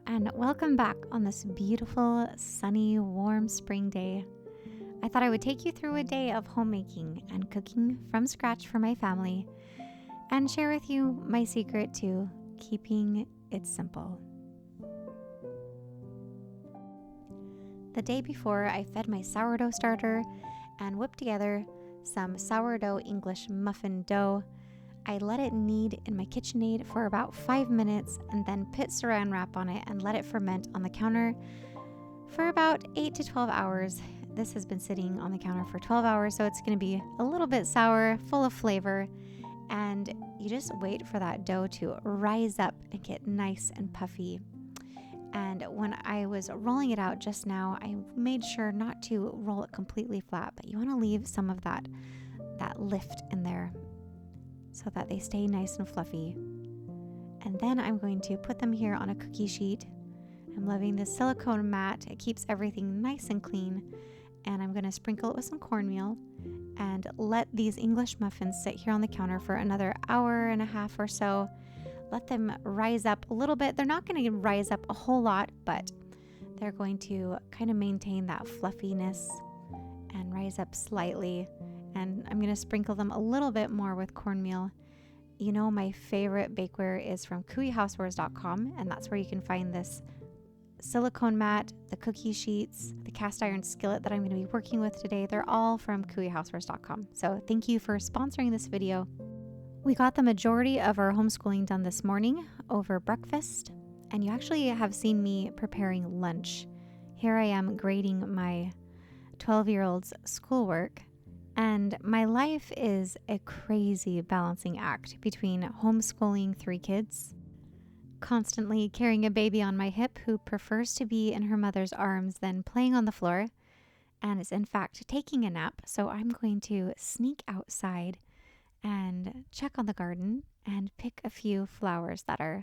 and welcome back on this beautiful, sunny, warm spring day. I thought I would take you through a day of homemaking and cooking from scratch for my family and share with you my secret to keeping it simple. The day before, I fed my sourdough starter and whipped together some sourdough English muffin dough. I let it knead in my KitchenAid for about 5 minutes and then put saran wrap on it and let it ferment on the counter for about 8 to 12 hours. This has been sitting on the counter for 12 hours, so it's going to be a little bit sour, full of flavor, and you just wait for that dough to rise up and get nice and puffy. And when I was rolling it out just now, I made sure not to roll it completely flat, but you want to leave some of that lift in there, so that they stay nice and fluffy. And then I'm going to put them here on a cookie sheet. I'm loving this silicone mat. It keeps everything nice and clean. And I'm going to sprinkle it with some cornmeal and let these English muffins sit here on the counter for another hour and a half or so. Let them rise up a little bit. They're not going to rise up a whole lot, but they're going to kind of maintain that fluffiness and rise up slightly. And I'm going to sprinkle them a little bit more with cornmeal. You know, my favorite bakeware is from KooeyHousewares.com, and that's where you can find this silicone mat, the cookie sheets, the cast iron skillet that I'm going to be working with today. They're all from KooeyHousewares.com. So thank you for sponsoring this video. We got the majority of our homeschooling done this morning over breakfast, and you actually have seen me preparing lunch. Here I am grading my 12-year-old's schoolwork. And my life is a crazy balancing act between homeschooling 3 kids, constantly carrying a baby on my hip who prefers to be in her mother's arms than playing on the floor, and is in fact taking a nap. So I'm going to sneak outside and check on the garden and pick a few flowers that are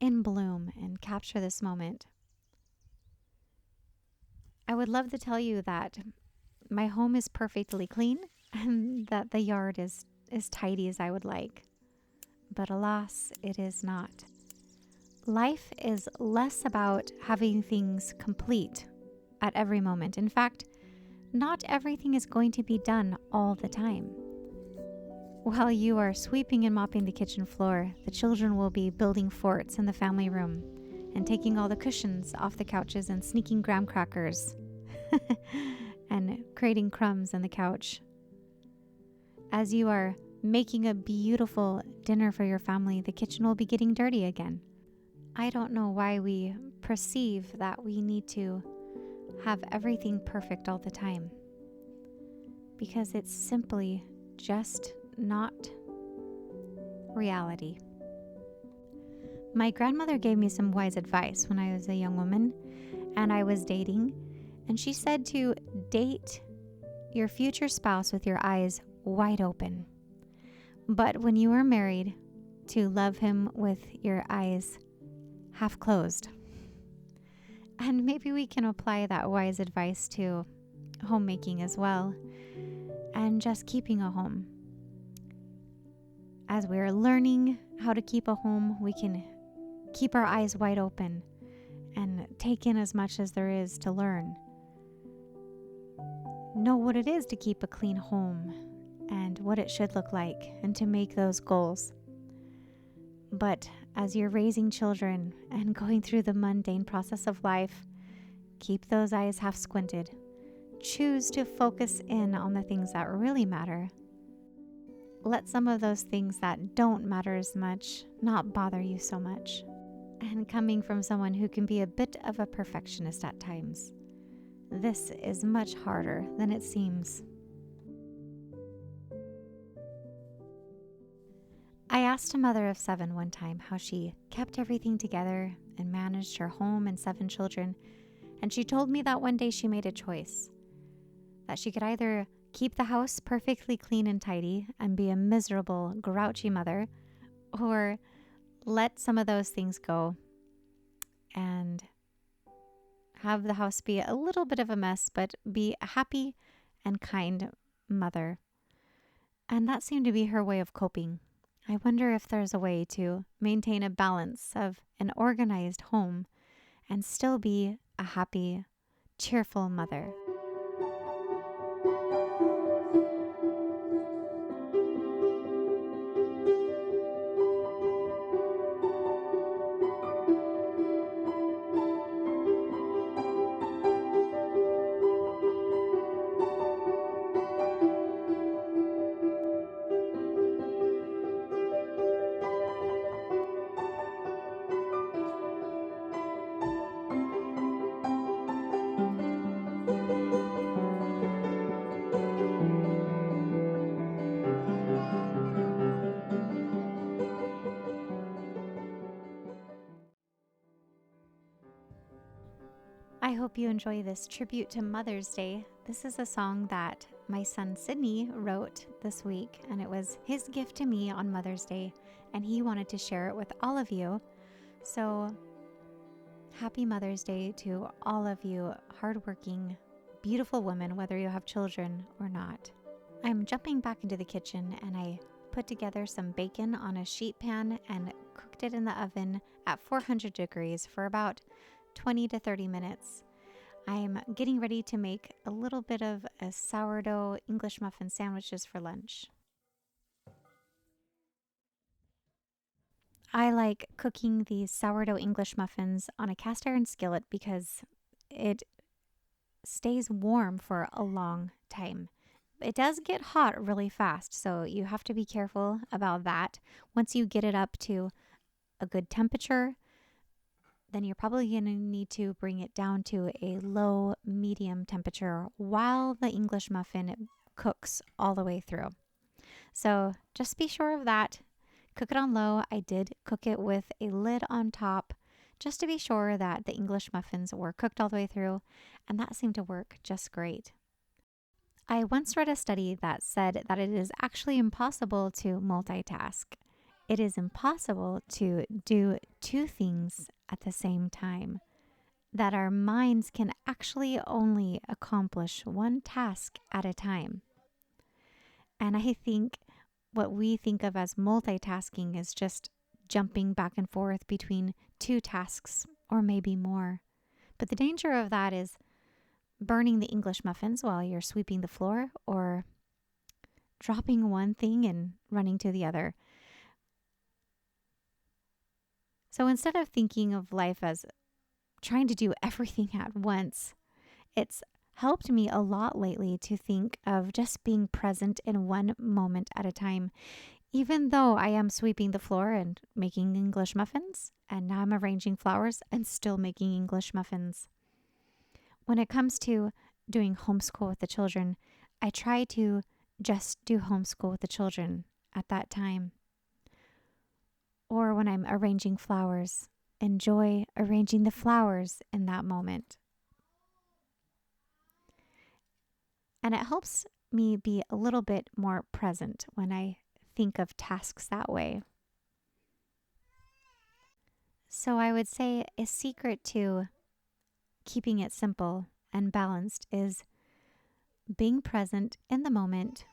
in bloom and capture this moment. I would love to tell you that my home is perfectly clean and that the yard is as tidy as I would like. But alas, it is not. Life is less about having things complete at every moment. In fact, not everything is going to be done all the time. While you are sweeping and mopping the kitchen floor, the children will be building forts in the family room and taking all the cushions off the couches and sneaking graham crackers and creating crumbs on the couch. As you are making a beautiful dinner for your family, the kitchen will be getting dirty again. I don't know why we perceive that we need to have everything perfect all the time, because it's simply just not reality. My grandmother gave me some wise advice when I was a young woman and I was dating. And she said to date your future spouse with your eyes wide open. But when you are married, to love him with your eyes half closed. And maybe we can apply that wise advice to homemaking as well, and just keeping a home. As we're learning how to keep a home, we can keep our eyes wide open and take in as much as there is to learn. Know what it is to keep a clean home and what it should look like, and to make those goals. But as you're raising children and going through the mundane process of life, keep those eyes half squinted. Choose to focus in on the things that really matter. Let some of those things that don't matter as much not bother you so much. And coming from someone who can be a bit of a perfectionist at times, this is much harder than it seems. I asked a mother of 7 one time how she kept everything together and managed her home and 7 children, and she told me that one day she made a choice, that she could either keep the house perfectly clean and tidy and be a miserable, grouchy mother, or let some of those things go and have the house be a little bit of a mess, but be a happy and kind mother. And that seemed to be her way of coping. I wonder if there's a way to maintain a balance of an organized home and still be a happy, cheerful mother. I hope you enjoy this tribute to Mother's Day. This is a song that my son Sydney wrote this week, and it was his gift to me on Mother's Day, and he wanted to share it with all of you. So happy Mother's Day to all of you hardworking, beautiful women, whether you have children or not. I'm jumping back into the kitchen, and I put together some bacon on a sheet pan and cooked it in the oven at 400 degrees for about 20 to 30 minutes. I'm getting ready to make a little bit of a sourdough English muffin sandwiches for lunch. I like cooking these sourdough English muffins on a cast iron skillet because it stays warm for a long time. It does get hot really fast, so you have to be careful about that. Once you get it up to a good temperature, then you're probably going to need to bring it down to a low, medium temperature while the English muffin cooks all the way through. So just be sure of that. Cook it on low. I did cook it with a lid on top just to be sure that the English muffins were cooked all the way through, and that seemed to work just great. I once read a study that said that it is actually impossible to multitask. It is impossible to do two things at the same time, that our minds can actually only accomplish one task at a time. And I think what we think of as multitasking is just jumping back and forth between two tasks or maybe more. But the danger of that is burning the English muffins while you're sweeping the floor or dropping one thing and running to the other. So instead of thinking of life as trying to do everything at once, it's helped me a lot lately to think of just being present in one moment at a time. Even though I am sweeping the floor and making English muffins, and now I'm arranging flowers and still making English muffins. When it comes to doing homeschool with the children, I try to just do homeschool with the children at that time. Or when I'm arranging flowers, enjoy arranging the flowers in that moment. And it helps me be a little bit more present when I think of tasks that way. So I would say a secret to keeping it simple and balanced is being present in the moment.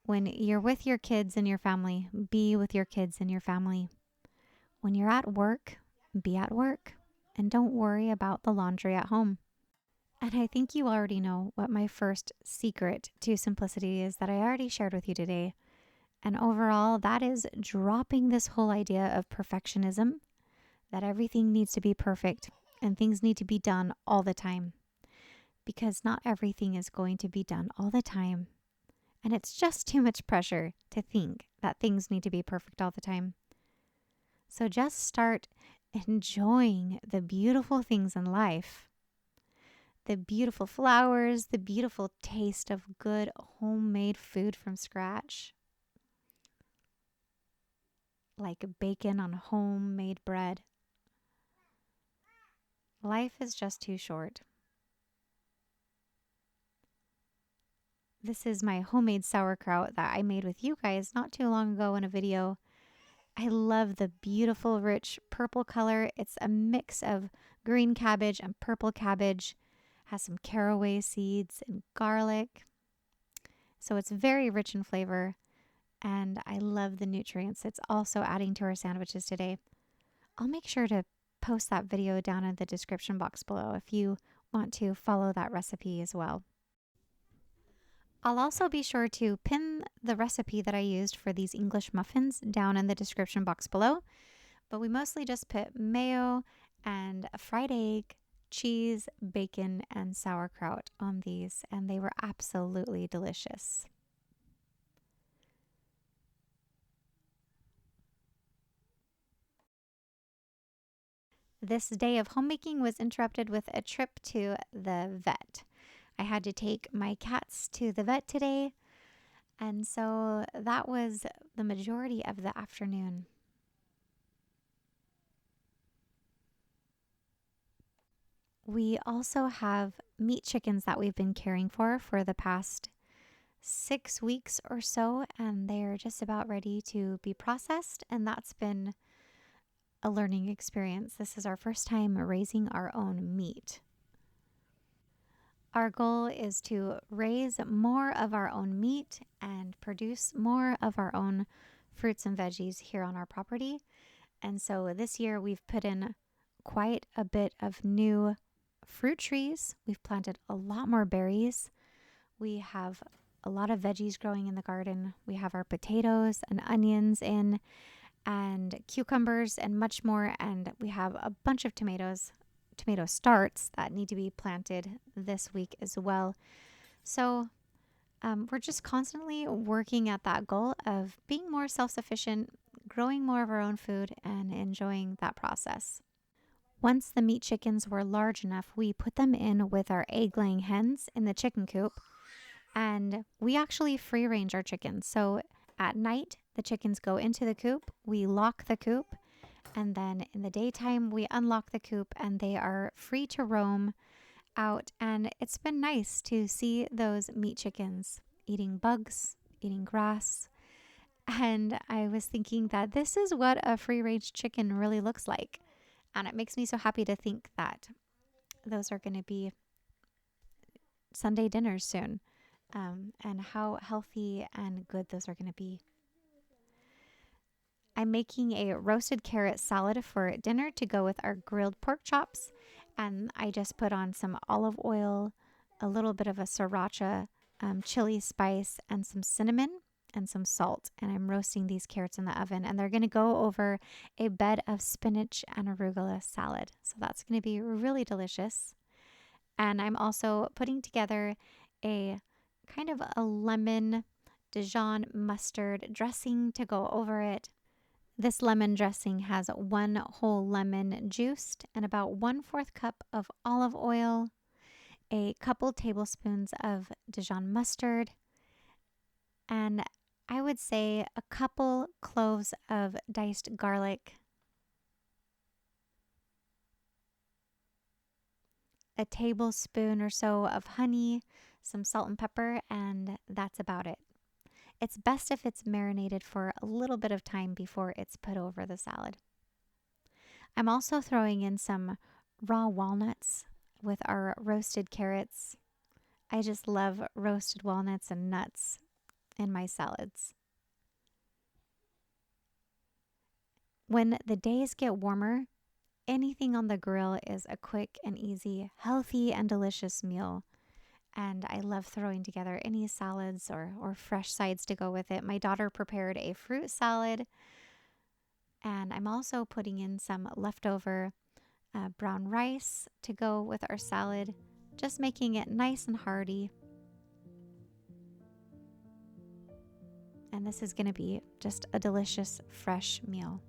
When you're with your kids and your family, be with your kids and your family. When you're at work, be at work, and don't worry about the laundry at home. And I think you already know what my first secret to simplicity is that I already shared with you today. And overall, that is dropping this whole idea of perfectionism, that everything needs to be perfect and things need to be done all the time. Because not everything is going to be done all the time. And it's just too much pressure to think that things need to be perfect all the time. So just start enjoying the beautiful things in life. The beautiful flowers, the beautiful taste of good homemade food from scratch. Like bacon on homemade bread. Life is just too short. This is my homemade sauerkraut that I made with you guys not too long ago in a video. I love the beautiful, rich purple color. It's a mix of green cabbage and purple cabbage. Has some caraway seeds and garlic. So it's very rich in flavor. And I love the nutrients it's also adding to our sandwiches today. I'll make sure to post that video down in the description box below if you want to follow that recipe as well. I'll also be sure to pin the recipe that I used for these English muffins down in the description box below. But we mostly just put mayo and a fried egg, cheese, bacon, and sauerkraut on these, and they were absolutely delicious. This day of homemaking was interrupted with a trip to the vet. I had to take my cats to the vet today, and so that was the majority of the afternoon. We also have meat chickens that we've been caring for the past 6 weeks or so, and they're just about ready to be processed, and that's been a learning experience. This is our first time raising our own meat. Our goal is to raise more of our own meat and produce more of our own fruits and veggies here on our property. And so this year we've put in quite a bit of new fruit trees. We've planted a lot more berries. We have a lot of veggies growing in the garden. We have our potatoes and onions in, and cucumbers and much more. And we have a bunch of tomato starts that need to be planted this week as well. So we're just constantly working at that goal of being more self-sufficient, growing more of our own food, and enjoying that process. Once the meat chickens were large enough, we put them in with our egg-laying hens in the chicken coop, and we actually free range our chickens. So at night, the chickens go into the coop, we lock the coop, and then in the daytime, we unlock the coop and they are free to roam out. And it's been nice to see those meat chickens eating bugs, eating grass. And I was thinking that this is what a free range chicken really looks like. And it makes me so happy to think that those are going to be Sunday dinners soon, and how healthy and good those are going to be. I'm making a roasted carrot salad for dinner to go with our grilled pork chops. And I just put on some olive oil, a little bit of a sriracha chili spice, and some cinnamon and some salt. And I'm roasting these carrots in the oven. And they're going to go over a bed of spinach and arugula salad. So that's going to be really delicious. And I'm also putting together a kind of a lemon Dijon mustard dressing to go over it. This lemon dressing has 1 whole lemon juiced and about 1/4 cup of olive oil, a couple tablespoons of Dijon mustard, and I would say a couple cloves of diced garlic, a tablespoon or so of honey, some salt and pepper, and that's about it. It's best if it's marinated for a little bit of time before it's put over the salad. I'm also throwing in some raw walnuts with our roasted carrots. I just love roasted walnuts and nuts in my salads. When the days get warmer, anything on the grill is a quick and easy, healthy and delicious meal. And I love throwing together any salads or fresh sides to go with it. My daughter prepared a fruit salad, and I'm also putting in some leftover brown rice to go with our salad, just making it nice and hearty. And this is going to be just a delicious, fresh meal.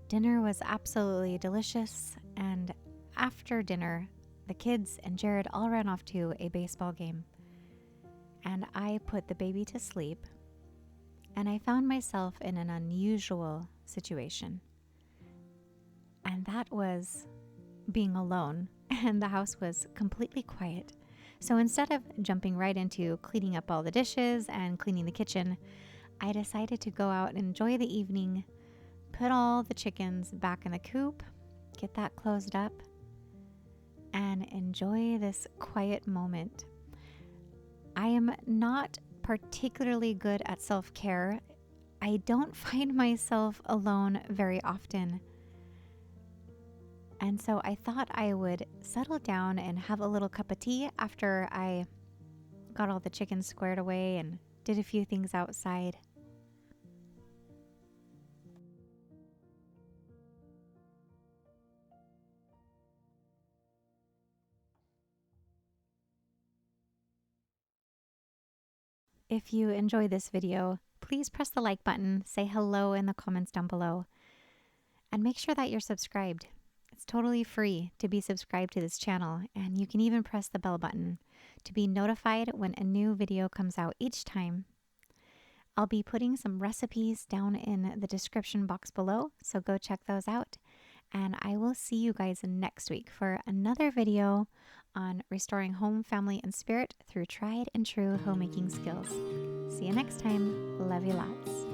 Dinner was absolutely delicious, and after dinner, the kids and Jared all ran off to a baseball game. And I put the baby to sleep, and I found myself in an unusual situation. And that was being alone, and the house was completely quiet. So instead of jumping right into cleaning up all the dishes and cleaning the kitchen, I decided to go out and enjoy the evening, put all the chickens back in the coop, get that closed up, and enjoy this quiet moment. I am not particularly good at self-care. I don't find myself alone very often. And so I thought I would settle down and have a little cup of tea after I got all the chickens squared away and did a few things outside. If you enjoy this video, please press the like button, say hello in the comments down below, and make sure that you're subscribed. It's totally free to be subscribed to this channel, and you can even press the bell button to be notified when a new video comes out each time. I'll be putting some recipes down in the description box below, so go check those out. And I will see you guys next week for another video on restoring home, family, and spirit through tried and true homemaking skills. See you next time. Love you lots.